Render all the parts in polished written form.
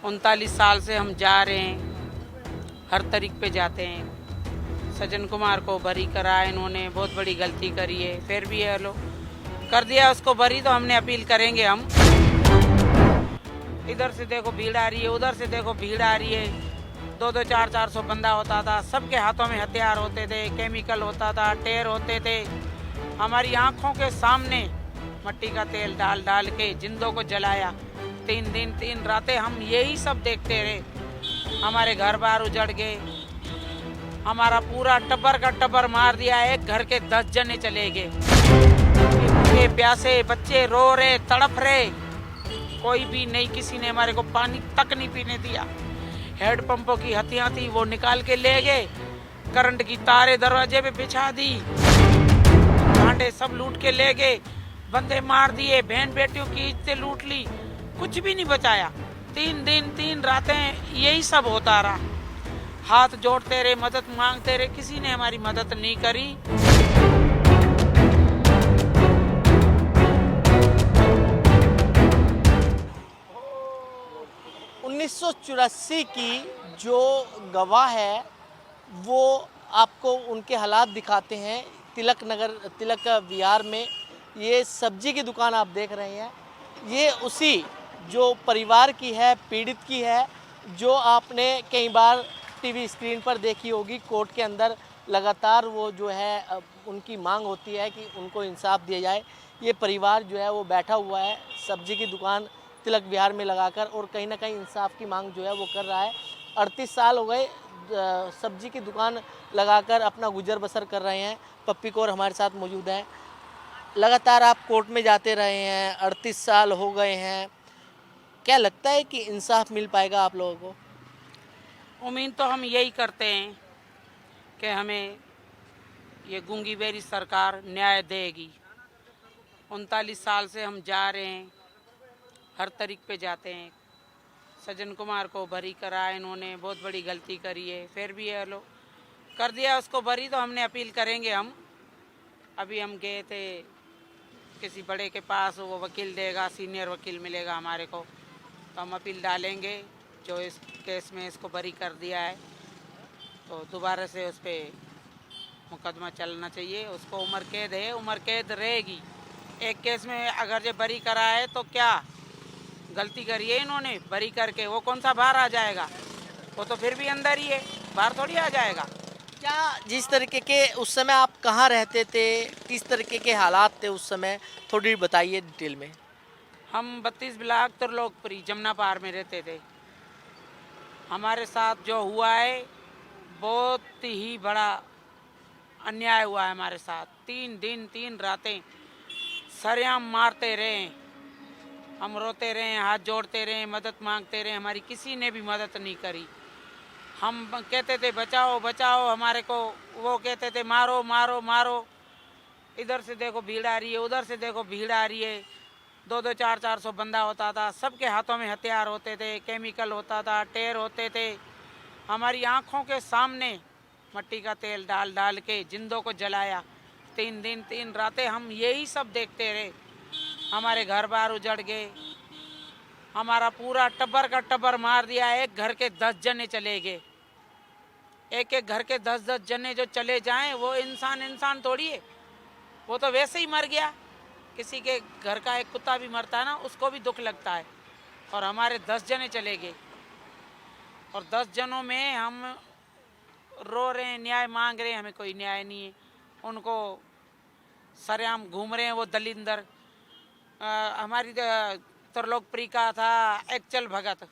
39 साल से हम जा रहे हैं, हर तरीक पे जाते हैं। सज्जन कुमार को बरी करा, इन्होंने बहुत बड़ी गलती करी है, फिर भी ये लोग कर दिया उसको बरी, तो हमने अपील करेंगे हम। इधर से देखो भीड़ आ रही है, उधर से देखो भीड़ आ रही है। 2-2, 400 बंदा होता था, सबके हाथों में हथियार होते थे, केमिकल होता था, टेर होते थे। हमारी आंखों के सामने मट्टी का तेल डाल डाल के जिंदों को जलाया। 3 दिन 3 रातें हम यही सब देखते रहे। हमारे घर बार उजड़ गए, हमारा पूरा टब्बर का टब्बर मार दिया। एक घर के 10 जने चले गए। भूखे प्यासे बच्चे रो रहे, तड़प रहे, कोई भी नहीं, किसी ने हमारे को पानी तक नहीं पीने दिया। हेड पंपों की हथियां थी, वो निकाल के ले गए। करंट की तारे दरवाजे पे बिछा दी, भांडे सब लूट के ले गए, बंदे मार दिए, बहन बेटियों की इज्जतें लूट ली, कुछ भी नहीं बचाया। 3 दिन 3 रातें यही सब होता रहा। हाथ जोड़ते रहे, मदद मांगते रहे, किसी ने हमारी मदद नहीं करी। 1984 की जो गवाह है वो आपको उनके हालात दिखाते हैं। तिलक विहार में ये सब्जी की दुकान आप देख रहे हैं, ये उसी जो परिवार की है, पीड़ित की है, जो आपने कई बार टीवी स्क्रीन पर देखी होगी। कोर्ट के अंदर लगातार वो जो है उनकी मांग होती है कि उनको इंसाफ दिया जाए। ये परिवार जो है वो बैठा हुआ है सब्जी की दुकान तिलक विहार में लगाकर, और कहीं ना कहीं इंसाफ की मांग जो है वो कर रहा है। 38 साल हो गए सब्जी की दुकान लगाकर अपना गुजर बसर कर रहे हैं। पप्पी कौर हमारे साथ मौजूद है। लगातार आप कोर्ट में जाते रहे हैं, 38 साल हो गए हैं, क्या लगता है कि इंसाफ मिल पाएगा आप लोगों को? उम्मीद तो हम यही करते हैं कि हमें ये गूंगी बेरी सरकार न्याय देगी। 39 साल से हम जा रहे हैं, हर तरीक पे जाते हैं। सज्जन कुमार को बरी करा, इन्होंने बहुत बड़ी गलती करी है, फिर भी ये लोग कर दिया उसको बरी, तो हमने अपील करेंगे हम। अभी हम गए थे किसी बड़े के पास, वो वकील देगा, सीनियर वकील मिलेगा हमारे को, तो हम अपील डालेंगे। जो इस केस में इसको बरी कर दिया है, तो दोबारा से उस पर मुकदमा चलना चाहिए। उसको उम्र कैद है, उम्र कैद रहेगी। एक केस में अगर ये बरी करा है तो क्या गलती करी है इन्होंने, बरी करके वो कौन सा बाहर आ जाएगा? वो तो फिर भी अंदर ही है, बाहर थोड़ी आ जाएगा। क्या जिस तरीके के उस समय आप कहाँ रहते थे, किस तरीके के हालात थे उस समय, थोड़ी बताइए डिटेल में। हम 32 ब्लॉक त्रिलोकपुरी जमुना पार में रहते थे। हमारे साथ जो हुआ है बहुत ही बड़ा अन्याय हुआ है हमारे साथ। 3 दिन 3 रातें सरेआम मारते रहे, हम रोते रहे, हाथ जोड़ते रहे, मदद मांगते रहे, हमारी किसी ने भी मदद नहीं करी। हम कहते थे बचाओ बचाओ, हमारे को वो कहते थे मारो मारो मारो। इधर से देखो भीड़ आ रही है, उधर से देखो भीड़ आ रही है। 2-2, 400 बंदा होता था, सबके हाथों में हथियार होते थे, केमिकल होता था, टेर होते थे। हमारी आंखों के सामने मट्टी का तेल डाल डाल के जिंदों को जलाया। 3 दिन 3 रातें हम यही सब देखते रहे। हमारे घर बार उजड़ गए, हमारा पूरा टब्बर का टब्बर मार दिया। एक घर के 10 जने चले गए। एक एक घर के 10-10 जने जो चले जाएं, वो इंसान थोड़ी है, वो तो वैसे ही मर गया। किसी के घर का एक कुत्ता भी मरता है ना, उसको भी दुख लगता है। और हमारे 10 जने चले गए, और 10 जनों में हम रो रहे हैं, न्याय मांग रहे हैं, हमें कोई न्याय नहीं है। उनको सरेआम घूम रहे हैं वो दलिंदर। हमारी त्रिलोकपुरी का था एक्चल भगत,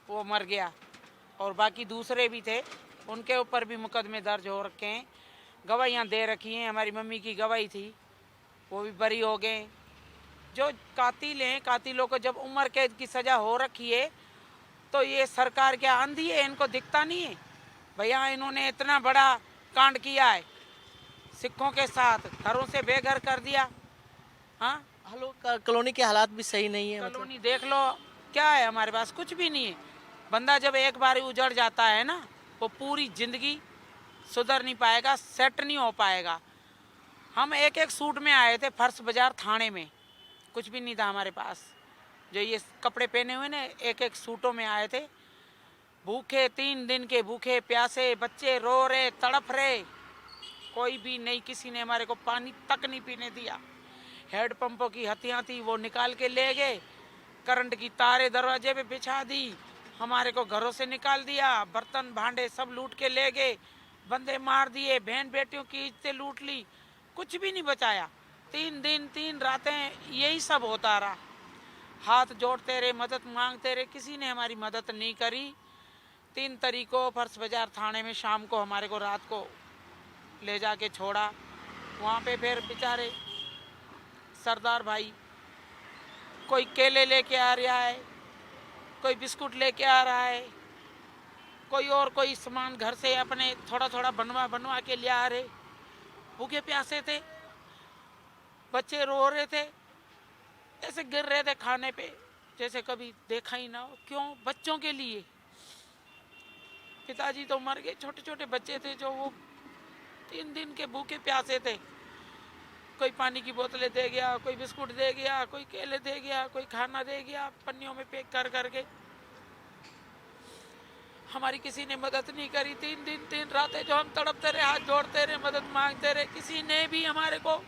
वो मर गया, और बाकी दूसरे भी थे, उनके ऊपर भी मुकदमे दर्ज हो रखे हैं, गवाहियाँ दे रखी हैं। हमारी मम्मी की गवाही थी, वो भी बरी हो गए। जो कातिल हैं, कातिलों को जब उम्र कैद की सज़ा हो रखी है, तो ये सरकार क्या अंधी है? इनको दिखता नहीं है भैया? इन्होंने इतना बड़ा कांड किया है, सिखों के साथ घरों से बेघर कर दिया। हाँ, हेलो, कॉलोनी के हालात भी सही नहीं है मतलब। कॉलोनी देख लो, क्या है हमारे पास? कुछ भी नहीं है। बंदा जब एक बार उजड़ जाता है ना, वो पूरी जिंदगी सुधर नहीं पाएगा, सेट नहीं हो पाएगा। हम एक एक सूट में आए थे फर्श बाजार थाने में, कुछ भी नहीं था हमारे पास। जो ये कपड़े पहने हुए ने एक एक सूटों में आए थे, भूखे 3 दिन के, भूखे प्यासे, बच्चे रो रहे, तड़प रहे, कोई भी नहीं, किसी ने हमारे को पानी तक नहीं पीने दिया। हेड पंपों की हथियां थी वो निकाल के ले गए, करंट की तारें दरवाजे पे बिछा दी, हमारे को घरों से निकाल दिया, बर्तन भांडे सब लूट के ले गए, बंदे मार दिए, बहन बेटियों की इज्जतें लूट ली, कुछ भी नहीं बचाया। 3 दिन 3 रातें यही सब होता रहा। हाथ जोड़ते रहे, मदद मांगते रहे, किसी ने हमारी मदद नहीं करी। 3 तारीख को फर्श बाजार थाने में शाम को हमारे को रात को ले जाके छोड़ा। वहाँ पे फिर बेचारे सरदार भाई कोई केले लेके आ रहा है, कोई बिस्कुट लेके आ रहा है, कोई और कोई सामान घर से अपने थोड़ा थोड़ा बनवा के ले आ रहे। भूखे प्यासे थे, बच्चे रो रहे थे, ऐसे गिर रहे थे खाने पे जैसे कभी देखा ही ना हो। क्यों? बच्चों के लिए। पिताजी तो मर गए, छोटे छोटे बच्चे थे जो वो 3 दिन के भूखे प्यासे थे। कोई पानी की बोतलें दे गया, कोई बिस्कुट दे गया, कोई केले दे गया, कोई खाना दे गया, पन्नियों में पैक कर करके। हमारी किसी ने मदद नहीं करी। 3 दिन 3 रातें जो हम तड़पते रहे, हाथ जोड़ते रहे, मदद मांगते रहे, किसी ने भी हमारे को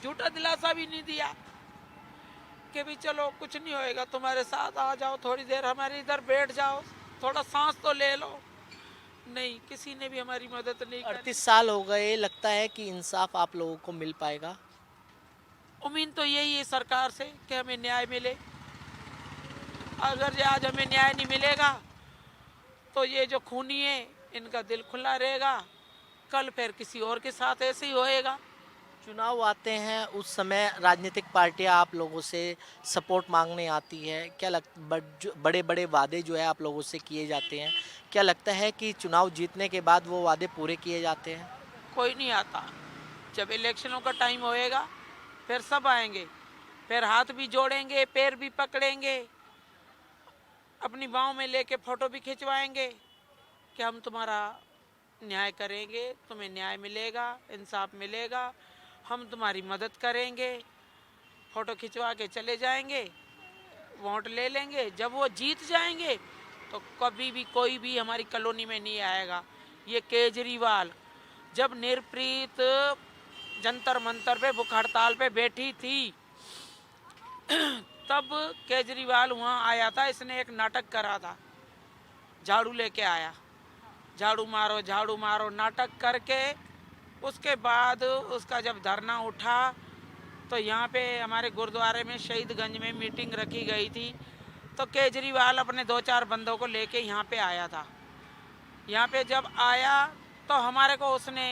झूठा दिलासा भी नहीं दिया कि भी चलो कुछ नहीं होएगा, तुम्हारे साथ आ जाओ, थोड़ी देर हमारे इधर बैठ जाओ, थोड़ा सांस तो ले लो। नहीं, किसी ने भी हमारी मदद नहीं करी। 38 साल हो गए, लगता है कि इंसाफ आप लोगों को मिल पाएगा? उम्मीद तो यही है सरकार से कि हमें न्याय मिले। अगर ये आज हमें न्याय नहीं मिलेगा तो ये जो खूनी है इनका दिल खुला रहेगा, कल फिर किसी और के साथ ऐसे ही होएगा। चुनाव आते हैं, उस समय राजनीतिक पार्टियां आप लोगों से सपोर्ट मांगने आती है। क्या बड़े बड़े वादे जो है आप लोगों से किए जाते हैं, क्या लगता है कि चुनाव जीतने के बाद वो वादे पूरे किए जाते हैं? कोई नहीं आता। जब इलेक्शनों का टाइम होएगा फिर सब आएंगे, फिर हाथ भी जोड़ेंगे, पैर भी पकड़ेंगे, अपनी बाहों में लेके फोटो भी खिंचवाएंगे कि हम तुम्हारा न्याय करेंगे, तुम्हें न्याय मिलेगा, इंसाफ मिलेगा, हम तुम्हारी मदद करेंगे। फोटो खिंचवा के चले जाएंगे, वोट ले लेंगे। जब वो जीत जाएंगे तो कभी भी कोई भी हमारी कॉलोनी में नहीं आएगा। ये केजरीवाल जब निर्प्रीत जंतर मंतर पे भूख हड़ताल पे बैठी थी तब केजरीवाल वहाँ आया था। इसने एक नाटक करा था, झाड़ू लेके आया, झाड़ू मारो नाटक करके। उसके बाद उसका जब धरना उठा तो यहाँ पे हमारे गुरुद्वारे में शहीदगंज में मीटिंग रखी गई थी, तो केजरीवाल अपने 2-4 बंदों को लेके यहाँ पे आया था। यहाँ पे जब आया तो हमारे को उसने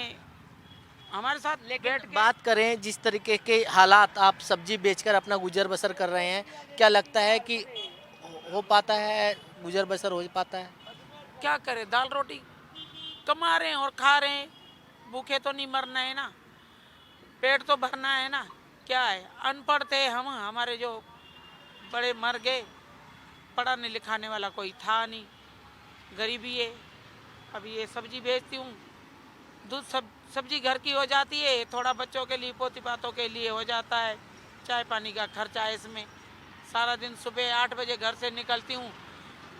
हमारे साथ बैठ के बात करें, जिस तरीके के हालात, आप सब्जी बेचकर अपना गुजर बसर कर रहे हैं, क्या लगता है कि हो पाता है, गुजर बसर हो पाता है? क्या करें, दाल रोटी कमा रहे हैं और खा रहे हैं। भूखे तो नहीं मरना है ना, पेट तो भरना है ना। क्या है, अनपढ़ थे हम, हमारे जो बड़े मर गए, पढ़ाने लिखाने वाला कोई था नहीं, गरीबी है। अभी ये सब्जी बेचती हूँ, दूध सब्जी घर की हो जाती है, थोड़ा बच्चों के लिए, पोती पातों के लिए हो जाता है, चाय पानी का खर्चा है इसमें। सारा दिन सुबह 8 बजे घर से निकलती हूँ,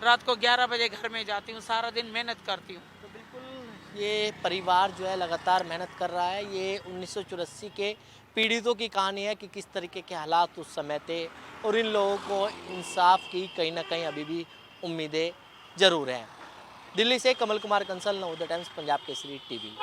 रात को 11 बजे घर में जाती हूँ, सारा दिन मेहनत करती हूँ। तो बिल्कुल ये परिवार जो है लगातार मेहनत कर रहा है। ये 1984 के पीड़ितों की कहानी है कि किस तरीके के हालात उस समय थे, और इन लोगों को इंसाफ की कहीं ना कहीं अभी भी उम्मीदें ज़रूर हैं। दिल्ली से कमल कुमार कंसल, नवोदय टाइम्स, पंजाब केसरी टीवी।